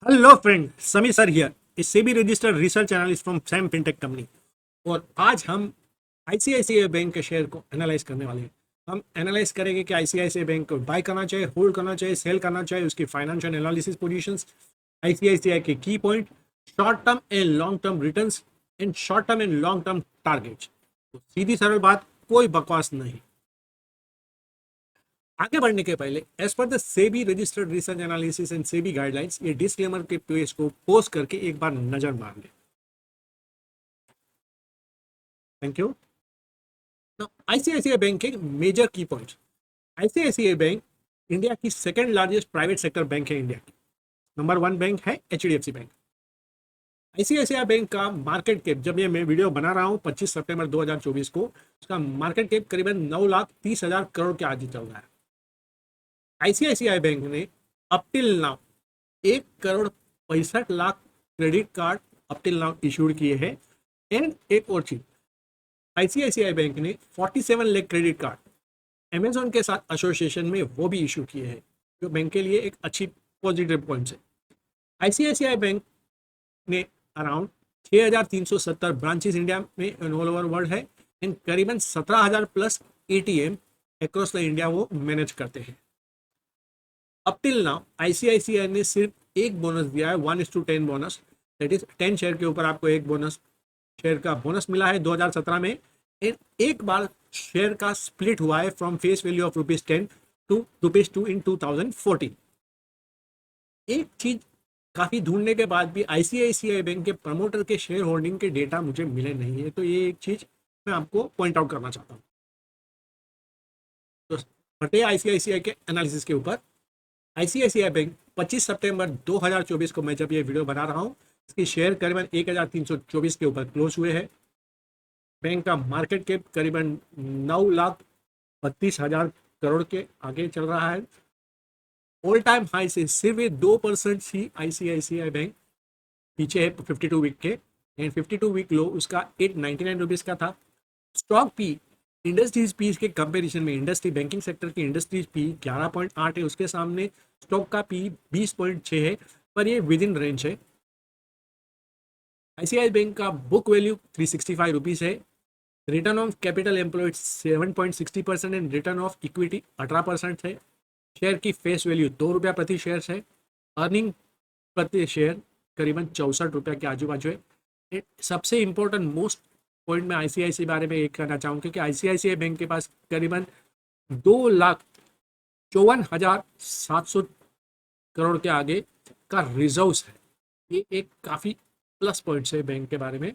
Hello friend, समी sir here, A SEBI registered research analyst from Sam fintech company. और आज हम आईसीआईसीआई बैंक के शेयर को एनालाइज करने वाले हैं। हम एनालाइज करेंगे कि आईसीआईसीआई बैंक को बाय करना चाहिए, होल्ड करना चाहिए, सेल करना चाहिए, उसकी फाइनेंशियल एनालिसिस पोजीशंस, आईसीआईसीआई के की point, short term and long term returns and short term and long term targets. तो सीधी सरल बात, कोई बकवास नहीं। आगे बढ़ने के पहले as per the SEBI registered research analysis and SEBI guidelines, ये डिस्क्लेमर के पेज को पोस्ट करके एक बार नजर मार ले। Thank you. आईसीआईसीआई बैंक के मेजर की पॉइंट। आईसीआईसीआई बैंक इंडिया की second largest private sector bank है। इंडिया की नंबर वन बैंक है एचडीएफसी बैंक। आईसीआईसीआई बैंक का मार्केट कैप, जब ये मैं वीडियो बना रहा हूँ 25 सितंबर 2024 को, उसका मार्केट कैप करीबन 9,30,000 करोड़ के आगे चल रहा है। आईसीआईसीआई बैंक ने up till now 1,65,00,000 credit card up till now issued किए हैं। एंड एक और चीज, आईसीआईसीआई बैंक ने 47 लाख क्रेडिट कार्ड अमेजोन के साथ एसोसिएशन में वो भी इशू किए हैं, जो बैंक के लिए एक अच्छी पॉजिटिव पॉइंट है। आईसीआईसीआई बैंक ने अराउंड 6,370 ब्रांचेस इंडिया में ऑल ओवर वर्ल्ड है। एंड करीबन 17,000 plus ATM across the India वो मैनेज करते हैं। अप टिल नाउ आईसीआईसीआई ने सिर्फ एक बोनस दिया है, 1:10 बोनस। दैट इज 10 शेयर के ऊपर आपको एक बोनस शेयर का बोनस मिला है 2017 में। एक बार शेयर का स्प्लिट हुआ है from face value of ₹10 to ₹2 in 2014। एक चीज काफी ढूंढने के बाद भी आईसीआईसीआई बैंक के प्रमोटर के शेयर होल्डिंग के डेटा मुझे मिले नहीं है, तो ये एक चीज मैं आपको पॉइंट आउट करना चाहता हूँ। तो हटे आईसीआईसीआई के एनालिसिस के ऊपर। आईसीआईसीआई बैंक 25 सितंबर 2024 को, मैं जब ये वीडियो बना रहा हूँ, इसकी शेयर करीबन 1,324 के ऊपर क्लोज हुए हैं। बैंक का मार्केट कैप करीबन 9,32,000 करोड़ के आगे चल रहा है। ऑल टाइम हाई से सिर्फ 2% ही आईसीआईसीआई बैंक पीछे है 52 वीक के। एंड 52 वीक लो उसका 899 रुपीज का था। स्टॉक पी इंडस्ट्रीज पी के कंपैरिजन में, इंडस्ट्री बैंकिंग सेक्टर की इंडस्ट्रीज पी 11.8 है, उसके सामने स्टॉक का पी 20.6 है, पर ये विद इन रेंज है। आईसीआई बैंक का बुक वैल्यू 365 रुपीज है। Return of capital employed 7.60% and return of equity 18% है। शेयर की फेस वैल्यू ₹2 प्रति शेयर है। अर्निंग प्रति शेयर करीबन ₹64 के आजू बाजू है। सबसे इंपॉर्टेंट मोस्ट पॉइंट में आईसीआईसी बारे में एक कहना चाहूँगा कि आईसीआईसीआई बैंक के पास करीबन 2,54,700 करोड़ के आगे का रिजर्व्स है। ये एक काफ़ी प्लस पॉइंट्स है बैंक के बारे में।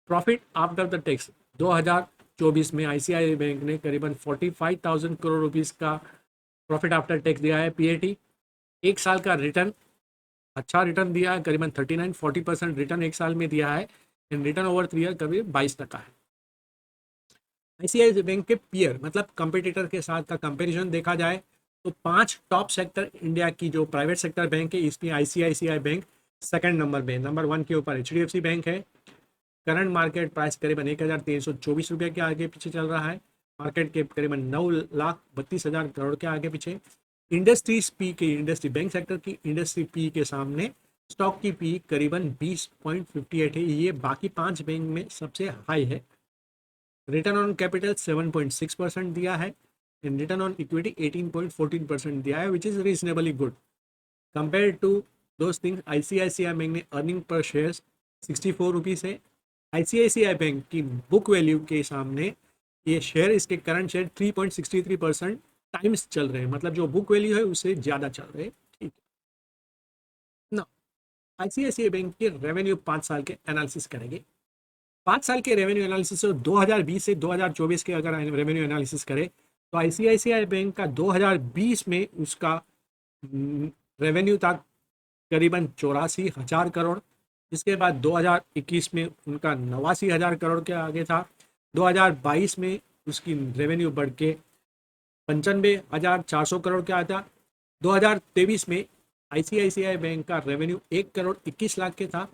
प्रॉफिट आफ्टर द टैक्स 2024 में आईसीआई बैंक ने करीबन 45,000 करोड़ रुपीस का प्रॉफिट आफ्टर टैक्स दिया है, पीएटी। एक साल का रिटर्न, अच्छा रिटर्न दिया है, करीबन 39-40% रिटर्न एक साल में दिया है। एंड रिटर्न ओवर 3 ईयर करीब 22% है। आईसीआईसीआई बैंक के पीयर मतलब कंपटीटर के साथ का कंपैरिजन देखा जाए तो 5 टॉप सेक्टर इंडिया की जो प्राइवेट सेक्टर बैंक है, इसमें आईसीआईसीआई बैंक सेकंड नंबर में। नंबर 1 के ऊपर एचडीएफसी बैंक है। करंट मार्केट प्राइस करीबन 1,324 रुपये के आगे पीछे चल रहा है। मार्केट के करीबन 9,32,000 करोड़ के आगे पीछे। इंडस्ट्रीज पी के, इंडस्ट्री बैंक सेक्टर की इंडस्ट्री पी के सामने स्टॉक की पी करीबन 20.58 है। ये बाकी 5 बैंक में सबसे हाई है। रिटर्न ऑन कैपिटल 7.6% दिया है। एंड रिटर्न ऑन इक्विटी 18.14% दिया है, which is reasonably good compare to those things. ICICI bank ने अर्निंग पर शेयर 64 रुपीज़ है। आईसीआईसीआई बैंक की बुक वैल्यू के सामने ये शेयर, इसके करंट शेयर 3.63% टाइम्स चल रहे हैं, मतलब जो बुक वैल्यू है उससे ज़्यादा चल रहे हैं। ठीक है ना। आईसीआईसीआई बैंक के रेवेन्यू 5 साल के एनालिसिस करेंगे। 5 साल के रेवेन्यू एनालिसिस 2020 से 2024 के अगर रेवेन्यू एनालिसिस करें तो आईसीआईसीआई बैंक का 2020 में उसका रेवेन्यू था करीबन 84,000 करोड़। इसके बाद 2021 में उनका 89,000 करोड़ के आगे था। 2022 में उसकी रेवेन्यू बढ़ के 95,400 करोड़ के आया था। 2023 में आईसीआईसीआई बैंक का रेवेन्यू 1,21,00,000 के था।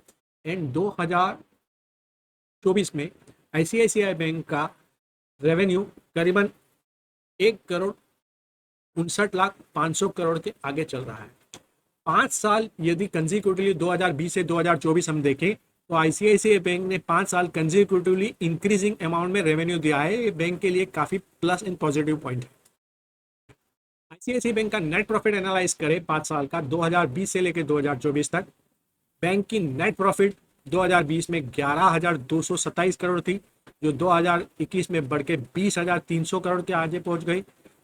एंड 2024 में आईसीआईसीआई बैंक का रेवेन्यू करीबन 1,59,500 करोड़ के आगे चल रहा है। 5 साल यदि कंजिक्यूटिवली 2020 से 2024 हम देखें तो आईसीआईसीआई बैंक ने 5 साल कंजिक्यूटिवली इंक्रीजिंग अमाउंट में रेवेन्यू दिया है। ये बैंक के लिए काफी प्लस एंड पॉजिटिव पॉइंट है। आईसीआईसीआई बैंक का नेट प्रॉफिट एनालाइज करें 5 साल का 2020 से लेकर 2024 तक, बैंक की नेट प्रॉफिट 2020 में 11,227 करोड़ थी, जो 2021 में बढ़ के 20,300 करोड़ के आगे पहुंच गई।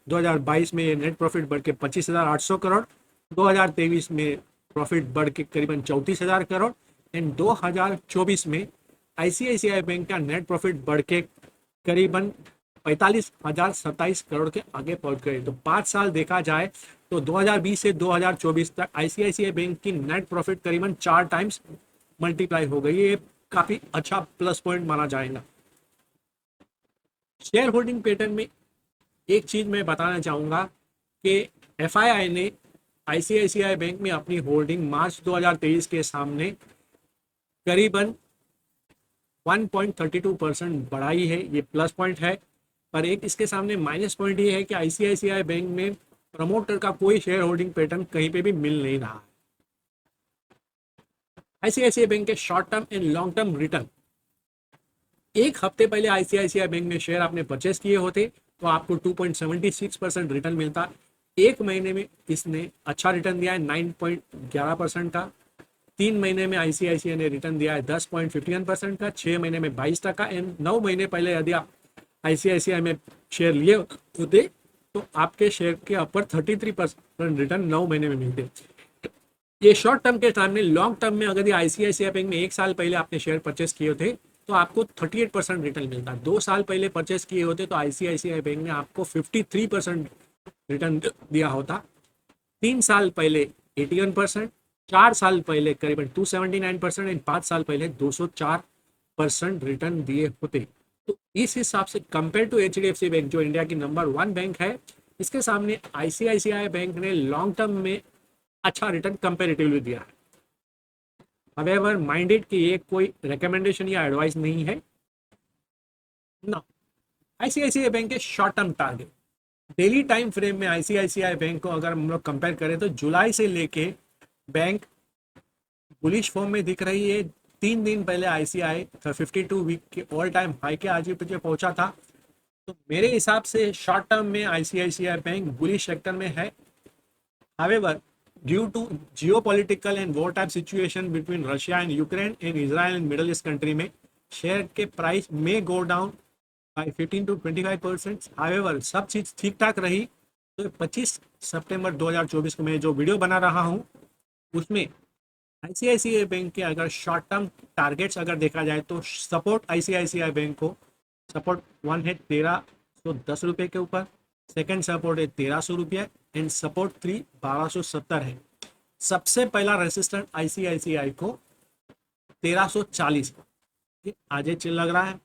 2022 में ये नेट प्रॉफिट बढ़ के 25,800 करोड़, 2023 में प्रॉफिट बढ़ के करीबन 34,000 करोड़ एंड 2024 में आईसीआईसीआई बैंक का नेट प्रॉफिट बढ़ के करीबन 45,027 करोड़ के आगे पहुंच गए। तो 5 साल देखा जाए तो 2020 से 2024 तक आईसीआईसीआई बैंक की नेट प्रॉफिट करीबन 4 टाइम्स मल्टीप्लाई हो गई। ये काफी अच्छा प्लस पॉइंट माना जाएगा। शेयर होल्डिंग पैटर्न में एक चीज मैं बताना चाहूंगा कि एफआईआई ने आईसीआईसीआई बैंक में अपनी होल्डिंग मार्च 2023 के सामने करीबन 1.32% बढ़ाई है। ये प्लस पॉइंट है, पर एक इसके सामने माइनस पॉइंट ये है कि आईसीआईसीआई बैंक में प्रमोटर का कोई शेयर होल्डिंग पैटर्न कहीं पे भी मिल नहीं रहा है। आईसीआईसीआई बैंक के short term and long term return, एक हफ्ते पहले आईसीआईसीआई बैंक में शेयर आपने परचेस किए होते तो आपको 2.76% रिटर्न मिलता। एक महीने में इसने अच्छा रिटर्न दिया है 9.11% का। 3 महीने में आईसीआईसीआई ने रिटर्न दिया है 10.51% का, 6 महीने में 22% एंड 9 महीने पहले यदि आप आईसीआईसीआई में शेयर लिए होते तो आपके शेयर के ऊपर 33% रिटर्न 9 महीने में मिलते। ये शॉर्ट टर्म के सामने लॉन्ग टर्म में अगर आईसीआईसीआई बैंक में 1 साल पहले आपने शेयर परचेस किए थे तो आपको 38% रिटर्न मिलता। 2 साल पहले परचेस किए होते तो आईसीआईसीआई बैंक ने आपको 53% रिटर्न दिया होता। 3 साल पहले 81%, 4 साल पहले करीबन 279% एंड 5 साल पहले 204% रिटर्न दिए होते। तो इस हिसाब से कंपेयर टू एचडीएफसी बैंक जो इंडिया की नंबर 1 बैंक है, इसके सामने आईसीआईसीआई बैंक ने लॉन्ग टर्म में अच्छा रिटर्न कंपेरेटिवली दिया है। However, माइंडेड कि ये कोई रिकमेंडेशन या एडवाइस नहीं है ना। आईसीआईसीआई बैंक के short term target, daily time frame में आईसीआईसीआई बैंक को अगर हम लोग कंपेयर करें तो जुलाई से लेके बैंक बुलिश फॉर्म में दिख रही है। 3 दिन पहले आईसीआई 52 वीक के ऑल टाइम हाई के आगे पीछे पहुंचा था। तो मेरे हिसाब से शॉर्ट टर्म में आईसीआईसीआई बैंक बुलिश सेक्टर में है। However, due to geopolitical and war type situation between Russia and Ukraine and Israel and Middle East country में शेयर के प्राइस में go down by 15 to 25%। However, सब चीज ठीक ठाक रही तो 25 सितंबर 2024 को मैं जो वीडियो बना रहा हूँ उसमें आईसीआईसीआई बैंक के अगर शॉर्ट टर्म टारगेट्स अगर देखा जाए तो सपोर्ट आईसीआईसीआई बैंक को सपोर्ट 1 है 1310 रुपये के ऊपर, सेकंड सपोर्ट है 1300 रुपये एंड सपोर्ट 3 1270 है। सबसे पहला रेसिस्टेंट आईसीआईसीआई को 1340 आगे चल लग रहा है,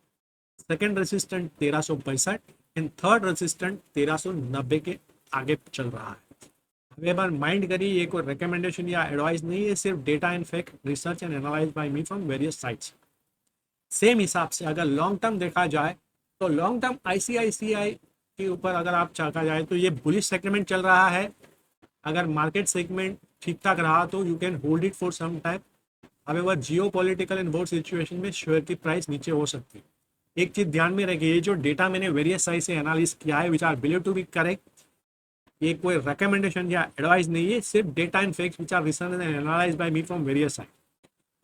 second resistant 1365 and third resistant 1390 के आगे चल रहा है। However, माइंड करिए ये कोई रिकमेंडेशन या एडवाइस नहीं है, सिर्फ data and fact research and analyse by me from various sites. Same हिसाब से अगर लॉन्ग टर्म देखा जाए तो लॉन्ग टर्म आईसीआईसीआई के ऊपर अगर आप चाहा जाए तो ये बुलिश सेगमेंट चल रहा है। अगर मार्केट सेगमेंट ठीक ठाक रहा तो you can hold it for some time. However geopolitical and war situation में शेयर की प्राइस नीचे हो सकती है। एक चीज ध्यान में रखिए, ये जो डेटा मैंने वेरियस साइट से एनालिस किया है which are believe to be correct, ये कोई रिकमेंडेशन या एडवाइस नहीं है, सिर्फ data and facts which are research and analyse by me from various site.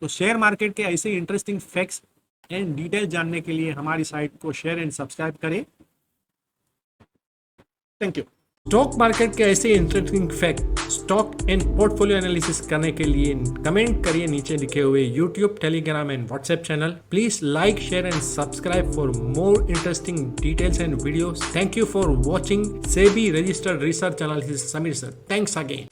तो शेयर मार्केट के ऐसे इंटरेस्टिंग फैक्ट्स एंड डिटेल जानने के लिए हमारी साइट को शेयर एंड सब्सक्राइब करें। Thank you. स्टॉक मार्केट के ऐसे interesting fact, stock and portfolio analysis करने के लिए कमेंट करिए नीचे लिखे हुए YouTube, Telegram and WhatsApp channel. Please like, share and subscribe for more interesting details and videos. Thank you for watching SEBI registered research analysis Sameer sir. Thanks again.